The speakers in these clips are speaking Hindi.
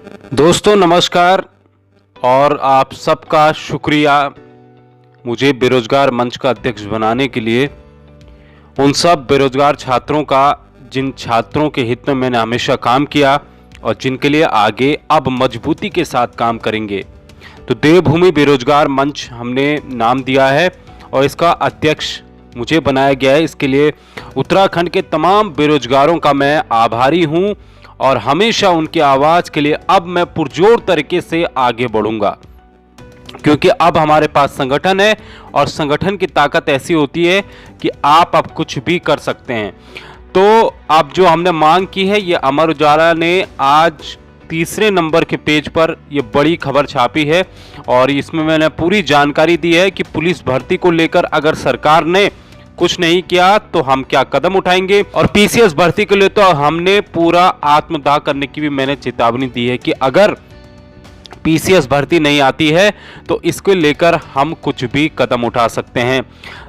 दोस्तों नमस्कार और आप सबका शुक्रिया मुझे बेरोजगार मंच का अध्यक्ष बनाने के लिए। उन सब बेरोजगार छात्रों का जिन छात्रों के हित में मैंने हमेशा काम किया और जिनके लिए आगे अब मजबूती के साथ काम करेंगे। तो देवभूमि बेरोजगार मंच हमने नाम दिया है और इसका अध्यक्ष मुझे बनाया गया है। इसके लिए उत्तराखंड के तमाम बेरोजगारों का मैं आभारी हूं और हमेशा उनकी आवाज़ के लिए अब मैं पुरजोर तरीके से आगे बढ़ूंगा, क्योंकि अब हमारे पास संगठन है और संगठन की ताकत ऐसी होती है कि आप अब कुछ भी कर सकते हैं। तो अब जो हमने मांग की है, ये अमर उजाला ने आज तीसरे नंबर के पेज पर ये बड़ी खबर छापी है और इसमें मैंने पूरी जानकारी दी है कि पुलिस भर्ती को लेकर अगर सरकार ने कुछ नहीं किया तो हम क्या कदम उठाएंगे। और पीसीएस भर्ती के लिए तो हमने पूरा आत्मदाह करने की भी मैंने चेतावनी दी है कि अगर पीसीएस भर्ती नहीं आती है तो इसको लेकर हम कुछ भी कदम उठा सकते हैं।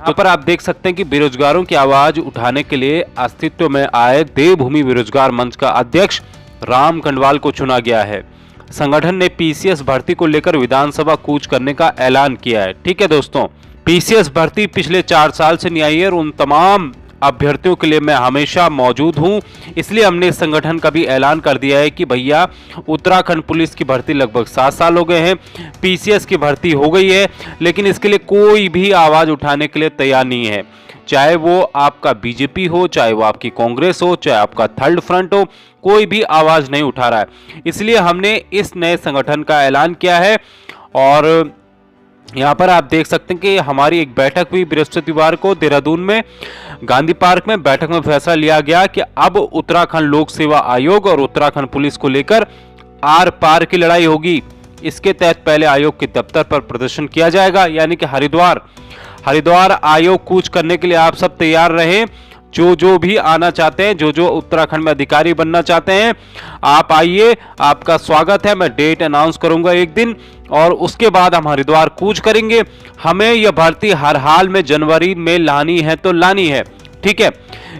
तो पर आप देख सकते हैं कि बेरोजगारों की आवाज उठाने के लिए अस्तित्व में आए देवभूमि बेरोजगार मंच का अध्यक्ष राम कंडवाल को चुना गया है। संगठन ने पीसीएस भर्ती को लेकर विधानसभा कूच करने का ऐलान किया है। ठीक है दोस्तों, पीसीएस भर्ती पिछले 4 साल से नहीं आई है और उन तमाम अभ्यर्थियों के लिए मैं हमेशा मौजूद हूं। इसलिए हमने इस संगठन का भी ऐलान कर दिया है कि भैया उत्तराखंड पुलिस की भर्ती लगभग 7 साल हो गए हैं, पीसीएस की भर्ती हो गई है, लेकिन इसके लिए कोई भी आवाज उठाने के लिए तैयार नहीं है। चाहे वो आपका बीजेपी हो, चाहे वो आपकी कांग्रेस हो, चाहे आपका थर्ड फ्रंट हो, कोई भी आवाज नहीं उठा रहा है। इसलिए हमने इस नए संगठन का ऐलान किया है और यहाँ पर आप देख सकते हैं कि हमारी एक बैठक हुई बृहस्पतिवार को देहरादून में गांधी पार्क में। बैठक में फैसला लिया गया कि अब उत्तराखंड लोक सेवा आयोग और उत्तराखंड पुलिस को लेकर आर पार की लड़ाई होगी। इसके तहत पहले आयोग के दफ्तर पर प्रदर्शन किया जाएगा, यानी कि हरिद्वार आयोग कूच करने के लिए आप सब तैयार रहें। जो भी आना चाहते हैं, जो उत्तराखंड में अधिकारी बनना चाहते हैं, आप आइए, आपका स्वागत है। मैं डेट अनाउंस करूंगा एक दिन और उसके बाद हम हरिद्वार कूच करेंगे। हमें यह भर्ती हर हाल में जनवरी में लानी है तो लानी है। ठीक है,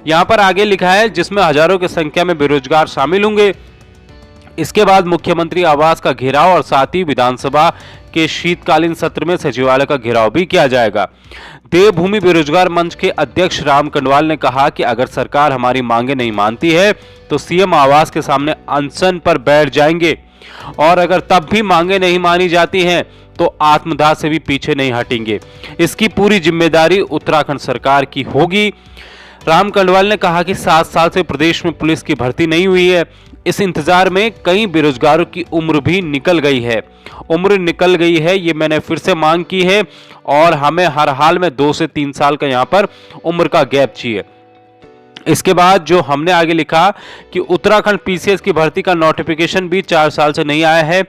यहां पर आगे लिखा है जिसमें हजारों की संख्या में बेरोजगार शामिल होंगे। इसके बाद मुख्यमंत्री आवास का घेराव और साथ ही विधानसभा के शीतकालीन सत्र में सचिवालय का घेराव भी किया जाएगा। देवभूमि बेरोजगार मंच के अध्यक्ष राम कंडवाल ने कहा कि अगर सरकार हमारी मांगे नहीं मानती है तो सीएम आवास के सामने अनशन पर बैठ जाएंगे और अगर तब भी मांगे नहीं मानी जाती हैं तो आत्मदाह से भी पीछे नहीं हटेंगे। इसकी पूरी जिम्मेदारी उत्तराखंड सरकार की होगी। राम कंडवाल ने कहा कि 7 साल से प्रदेश में पुलिस की भर्ती नहीं हुई है। इस इंतजार में कई बेरोजगारों की उम्र भी निकल गई है। ये मैंने फिर से मांग की है और हमें हर हाल में 2 से 3 साल का यहाँ पर उम्र का गैप चाहिए। इसके बाद जो हमने आगे लिखा कि उत्तराखंड पीसीएस की भर्ती का नोटिफिकेशन भी 4 साल से नहीं आया है।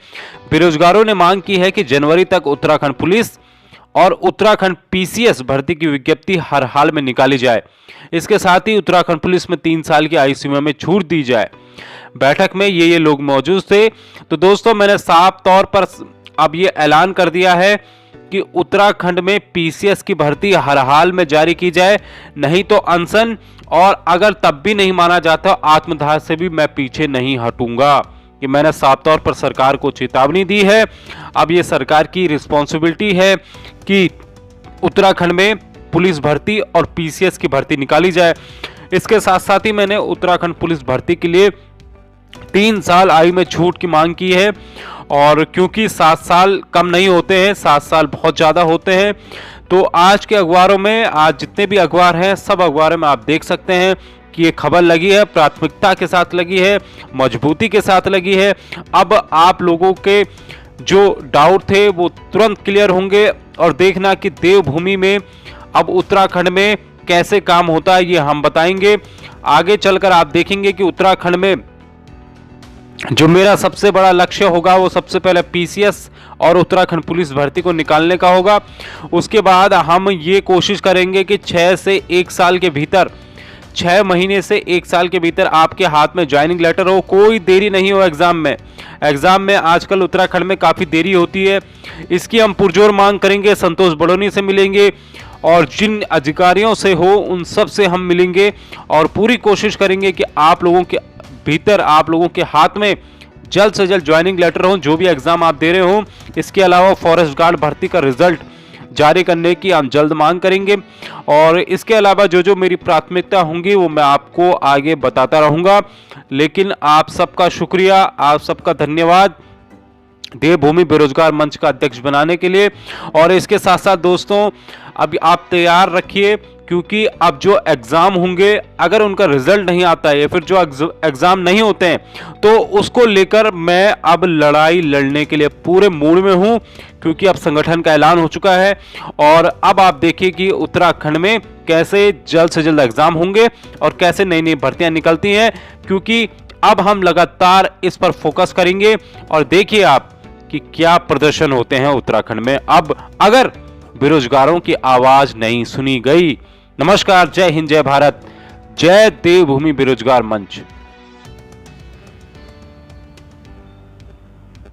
बेरोजगारों ने मांग की है कि जनवरी तक उत्तराखंड पुलिस और उत्तराखंड पीसीएस भर्ती की विज्ञप्ति हर हाल में निकाली जाए। इसके साथ ही उत्तराखंड पुलिस में 3 साल की आयु सीमा में छूट दी जाए। बैठक में ये लोग मौजूद थे। तो दोस्तों, मैंने साफ तौर पर अब ये ऐलान कर दिया है कि उत्तराखंड में पीसीएस की भर्ती हर हाल में जारी की जाए, नहीं तो अनशन, और अगर तब भी नहीं माना जाता आत्मदाह से भी मैं पीछे नहीं हटूंगा। कि मैंने साफ तौर पर सरकार को चेतावनी दी है। अब ये सरकार की रिस्पॉन्सिबिलिटी है कि उत्तराखंड में पुलिस भर्ती और पीसीएस की भर्ती निकाली जाए। इसके साथ साथ ही मैंने उत्तराखंड पुलिस भर्ती के लिए 3 साल आयु में छूट की मांग की है और क्योंकि 7 साल कम नहीं होते हैं, 7 साल बहुत ज़्यादा होते हैं। तो आज के अखबारों में, आज जितने भी अखबार हैं, सब अखबारों में आप देख सकते हैं कि ये खबर लगी है, प्राथमिकता के साथ लगी है, मजबूती के साथ लगी है। अब आप लोगों के जो डाउट थे वो तुरंत क्लियर होंगे और देखना कि देवभूमि में अब उत्तराखंड में कैसे काम होता है ये हम बताएंगे। आगे चलकर आप देखेंगे कि उत्तराखंड में जो मेरा सबसे बड़ा लक्ष्य होगा वो सबसे पहले पीसीएस और उत्तराखंड पुलिस भर्ती को निकालने का होगा। उसके बाद हम ये कोशिश करेंगे कि 6 से 1 साल के भीतर, 6 महीने से 1 साल के भीतर आपके हाथ में ज्वाइनिंग लेटर हो, कोई देरी नहीं हो एग्जाम में आजकल उत्तराखंड में काफ़ी देरी होती है। इसकी हम पुरजोर मांग करेंगे। संतोष बड़ोनी से मिलेंगे और जिन अधिकारियों से हो उन सब से हम मिलेंगे और पूरी कोशिश करेंगे कि आप लोगों के भीतर, आप लोगों के हाथ में जल्द से जल्द ज्वाइनिंग लेटर हो, जो भी एग्जाम आप दे रहे हो। इसके अलावा फॉरेस्ट गार्ड भर्ती का रिजल्ट जारी करने की हम जल्द मांग करेंगे। और इसके अलावा जो जो मेरी प्राथमिकता होंगी वो मैं आपको आगे बताता रहूंगा। लेकिन आप सबका शुक्रिया, आप सबका धन्यवाद देवभूमि बेरोजगार मंच का अध्यक्ष बनाने के लिए। और इसके साथ साथ दोस्तों, अब आप तैयार रखिए, क्योंकि अब जो एग्जाम होंगे अगर उनका रिजल्ट नहीं आता है या फिर जो एग्जाम नहीं होते हैं तो उसको लेकर मैं अब लड़ाई लड़ने के लिए पूरे मूड में हूं, क्योंकि अब संगठन का ऐलान हो चुका है। और अब आप देखिए कि उत्तराखंड में कैसे जल्द से जल्द एग्जाम होंगे और कैसे नई नई भर्तियां निकलती हैं, क्योंकि अब हम लगातार इस पर फोकस करेंगे। और देखिए आप कि क्या प्रदर्शन होते हैं उत्तराखंड में अब अगर बेरोजगारों की आवाज नहीं सुनी गई। नमस्कार, जय हिंद, जय भारत, जय देवभूमि बेरोजगार मंच।